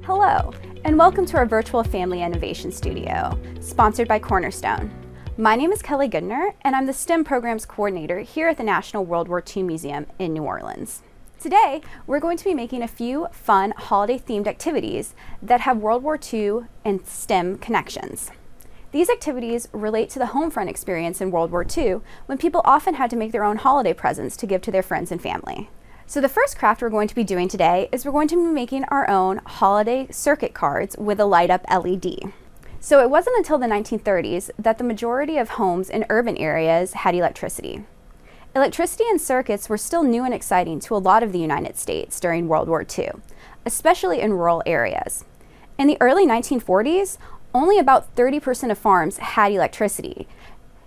Hello, and welcome to our virtual Family Innovation Studio, sponsored by Cornerstone. My name is Kelly Goodner, and I'm the STEM Programs Coordinator here at the National World War II Museum in New Orleans. Today, we're going to be making a few fun holiday-themed activities that have World War II and STEM connections. These activities relate to the home front experience in World War II, when people often had to make their own holiday presents to give to their friends and family. So the first craft we're going to be doing today is we're going to be making our own holiday circuit cards with a light-up LED. So it wasn't until the 1930s that the majority of homes in urban areas had electricity. Electricity and circuits were still new and exciting to a lot of the United States during World War II, especially in rural areas. In the early 1940s, only about 30% of farms had electricity.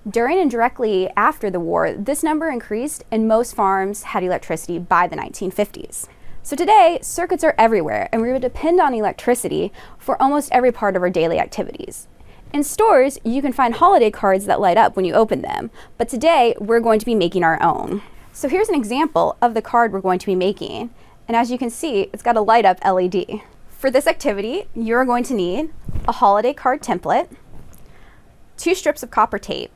During and directly after the war, this number increased and most farms had electricity by the 1950s. So today, circuits are everywhere and we would depend on electricity for almost every part of our daily activities. In stores, you can find holiday cards that light up when you open them, but today we're going to be making our own. So here's an example of the card we're going to be making, and as you can see, it's got a light up LED. For this activity, you're going to need a holiday card template, 2 strips of copper tape,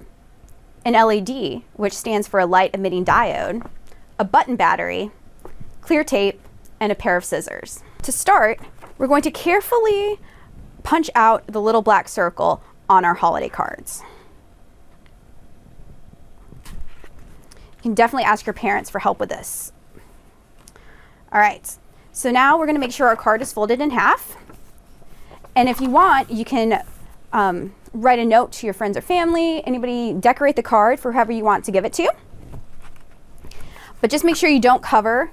an LED, which stands for a light emitting diode, a button battery, clear tape, and a pair of scissors. To start, we're going to carefully punch out the little black circle on our holiday cards. You can definitely ask your parents for help with this. All right, so now we're going to make sure our card is folded in half. And if you want, you can write a note to your friends or family, anybody, decorate the card for whoever you want to give it to. But just make sure you don't cover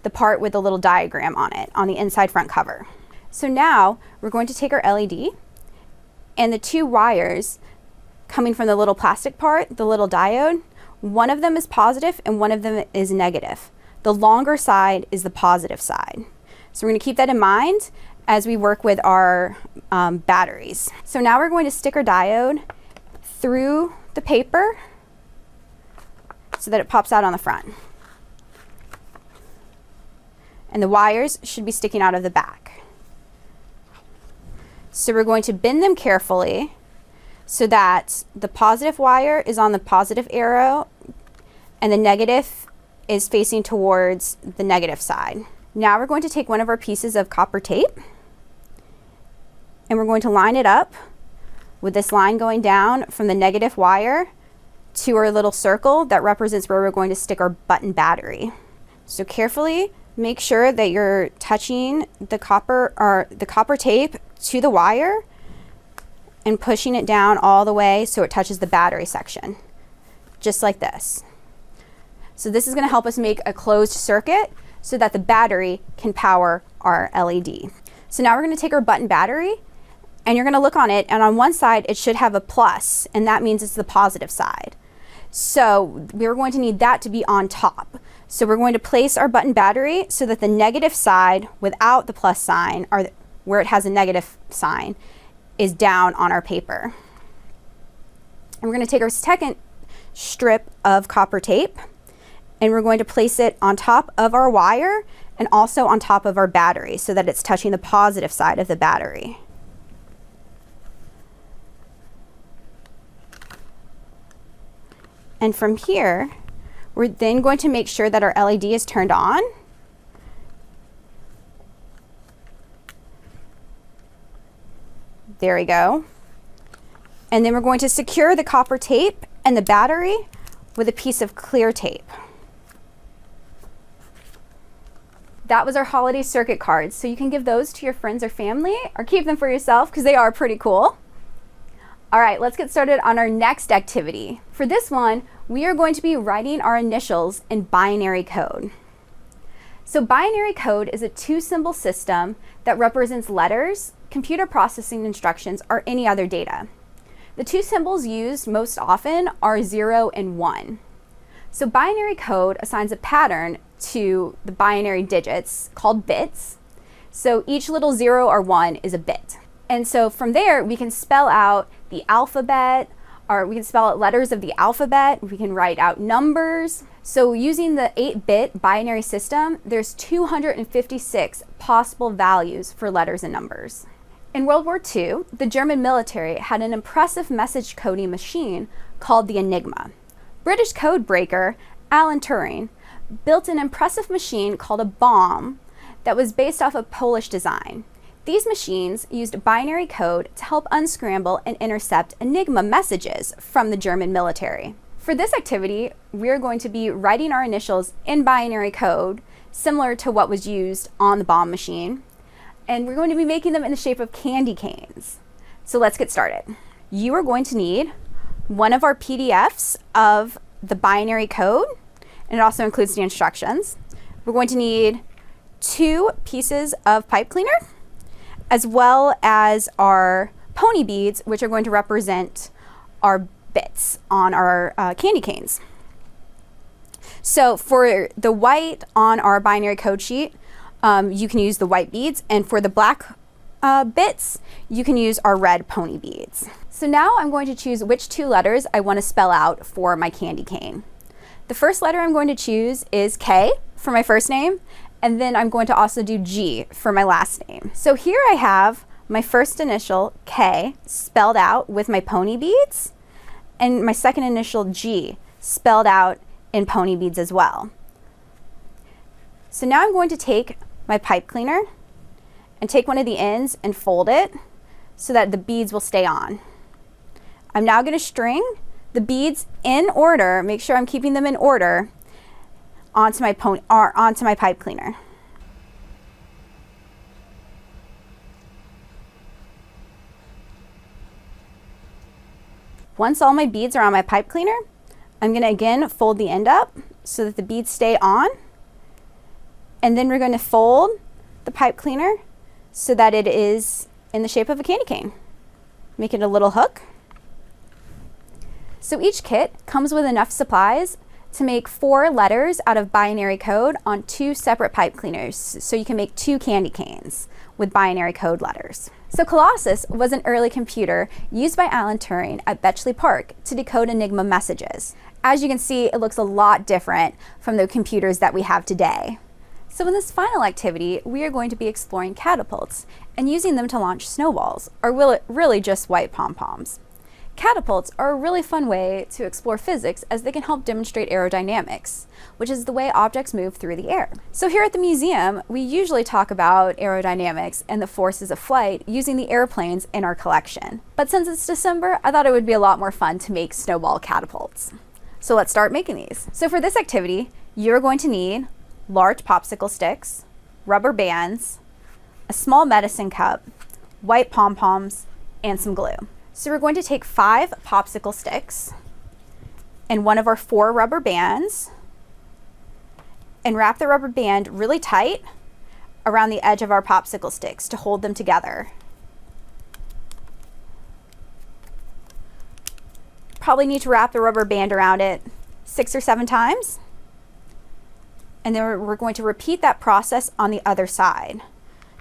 the part with the little diagram on it, on the inside front cover. So now we're going to take our LED and the 2 wires coming from the little plastic part, the little diode, one of them is positive and one of them is negative. The longer side is the positive side. So we're going to keep that in mind as we work with our batteries. So now we're going to stick our diode through the paper so that it pops out on the front. And the wires should be sticking out of the back. So we're going to bend them carefully so that the positive wire is on the positive arrow and the negative is facing towards the negative side. Now we're going to take one of our pieces of copper tape and we're going to line it up with this line going down from the negative wire to our little circle that represents where we're going to stick our button battery. So carefully make sure that you're touching the copper tape to the wire and pushing it down all the way so it touches the battery section, just like this. So this is going to help us make a closed circuit so that the battery can power our LED. So now we're going to take our button battery and you're going to look on it, and on one side it should have a plus, and that means it's the positive side. So we're going to need that to be on top. So we're going to place our button battery so that the negative side without the plus sign, or where it has a negative sign, is down on our paper. And we're going to take our second strip of copper tape and we're going to place it on top of our wire and also on top of our battery so that it's touching the positive side of the battery. And from here, we're then going to make sure that our LED is turned on. There we go. And then we're going to secure the copper tape and the battery with a piece of clear tape. That was our holiday circuit cards. So you can give those to your friends or family or keep them for yourself because they are pretty cool. All right, let's get started on our next activity. For this one, we are going to be writing our initials in binary code. So binary code is a 2-symbol system that represents letters, computer processing instructions, or any other data. The 2 symbols used most often are 0 and 1. So binary code assigns a pattern to the binary digits called bits. So each little 0 or 1 is a bit. And so from there, we can spell out the alphabet, we can spell out letters of the alphabet, we can write out numbers. So using the 8-bit binary system, there's 256 possible values for letters and numbers. In World War II, the German military had an impressive message coding machine called the Enigma. British code breaker Alan Turing built an impressive machine called a bomb that was based off a Polish design. These machines used binary code to help unscramble and intercept Enigma messages from the German military. For this activity, we're going to be writing our initials in binary code, similar to what was used on the bomb machine, and we're going to be making them in the shape of candy canes. So let's get started. You are going to need one of our PDFs of the binary code, and it also includes the instructions. We're going to need 2 pieces of pipe cleaner, as well as our pony beads, which are going to represent our bits on our candy canes. So for the white on our binary code sheet, you can use the white beads, and for the black bits, you can use our red pony beads. So now I'm going to choose which 2 letters I want to spell out for my candy cane. The first letter I'm going to choose is K for my first name, and then I'm going to also do G for my last name. So here I have my first initial K spelled out with my pony beads, and my second initial G spelled out in pony beads as well. So now I'm going to take my pipe cleaner and take one of the ends and fold it so that the beads will stay on. I'm now going to string the beads in order, make sure I'm keeping them in order, onto my pipe cleaner. Once all my beads are on my pipe cleaner, I'm going to again fold the end up so that the beads stay on, and then we're going to fold the pipe cleaner so that it is in the shape of a candy cane. Make it a little hook. So each kit comes with enough supplies to make 4 letters out of binary code on 2 separate pipe cleaners, so you can make 2 candy canes with binary code letters. So Colossus was an early computer used by Alan Turing at Bletchley Park to decode Enigma messages. As you can see, it looks a lot different from the computers that we have today. So in this final activity, we are going to be exploring catapults and using them to launch snowballs, or really just white pom-poms. Catapults are a really fun way to explore physics, as they can help demonstrate aerodynamics, which is the way objects move through the air. So here at the museum, we usually talk about aerodynamics and the forces of flight using the airplanes in our collection. But since it's December, I thought it would be a lot more fun to make snowball catapults. So let's start making these. So for this activity, you're going to need large popsicle sticks, rubber bands, a small medicine cup, white pom-poms, and some glue. So we're going to take 5 popsicle sticks and one of our 4 rubber bands and wrap the rubber band really tight around the edge of our popsicle sticks to hold them together. Probably need to wrap the rubber band around it 6 or 7 times. And then we're going to repeat that process on the other side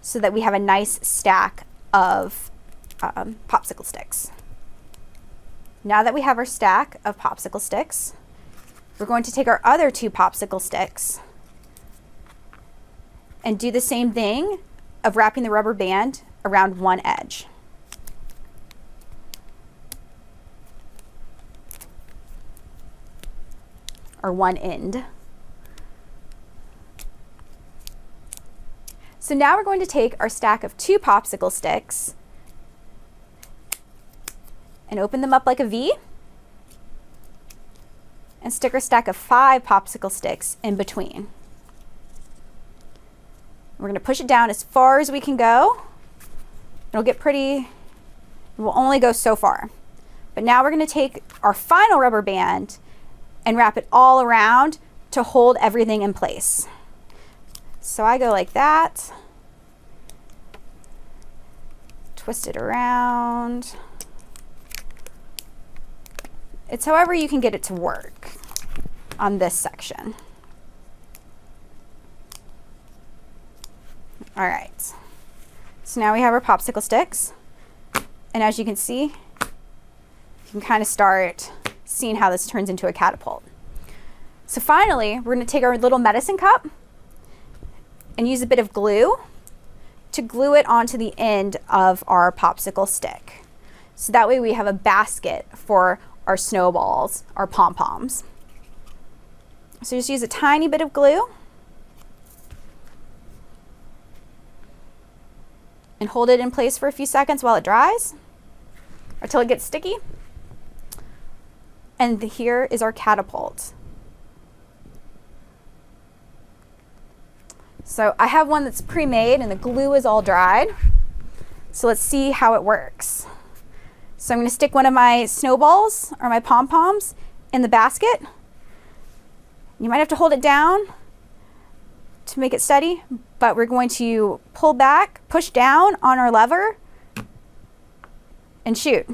so that we have a nice stack of popsicle sticks. Now that we have our stack of popsicle sticks, we're going to take our other 2 popsicle sticks and do the same thing of wrapping the rubber band around one edge. Or one end. So now we're going to take our stack of 2 popsicle sticks and open them up like a V and stick our stack of 5 popsicle sticks in between. We're going to push it down as far as we can go. It'll get pretty, it will only go so far. But now we're going to take our final rubber band and wrap it all around to hold everything in place. So I go like that, twist it around. It's however you can get it to work on this section. All right, so now we have our popsicle sticks, and as you can see, you can kind of start seeing how this turns into a catapult. So finally, we're going to take our little medicine cup and use a bit of glue to glue it onto the end of our popsicle stick. So that way we have a basket for our snowballs, our pom-poms. So just use a tiny bit of glue and hold it in place for a few seconds while it dries or till it gets sticky. And here is our catapult. So I have one that's pre-made and the glue is all dried. So let's see how it works. So I'm going to stick one of my snowballs or my pom-poms in the basket. You might have to hold it down to make it steady, but we're going to pull back, push down on our lever, and shoot.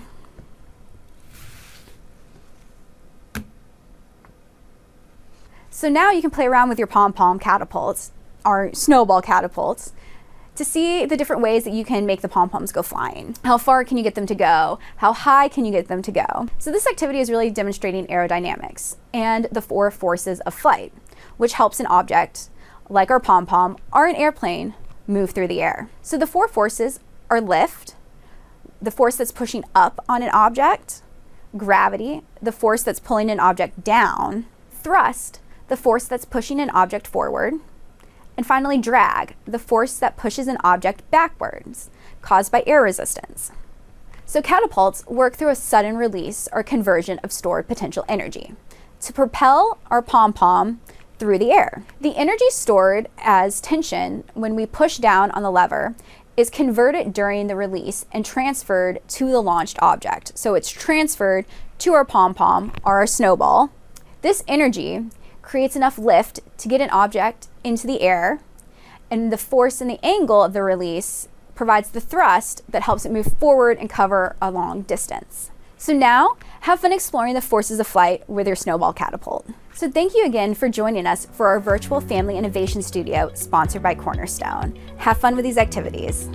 So now you can play around with your pom-pom catapults, or snowball catapults, to see the different ways that you can make the pom-poms go flying. How far can you get them to go? How high can you get them to go? So this activity is really demonstrating aerodynamics and the 4 forces of flight, which helps an object like our pom-pom or an airplane move through the air. So the 4 forces are lift, the force that's pushing up on an object, gravity, the force that's pulling an object down, thrust, the force that's pushing an object forward, and finally drag, the force that pushes an object backwards, caused by air resistance. So catapults work through a sudden release or conversion of stored potential energy to propel our pom-pom through the air. The energy stored as tension when we push down on the lever is converted during the release and transferred to the launched object. So it's transferred to our pom-pom or our snowball. This energy creates enough lift to get an object into the air, and the force and the angle of the release provides the thrust that helps it move forward and cover a long distance. So now, have fun exploring the forces of flight with your snowball catapult. So thank you again for joining us for our virtual Family Innovation Studio sponsored by Cornerstone. Have fun with these activities.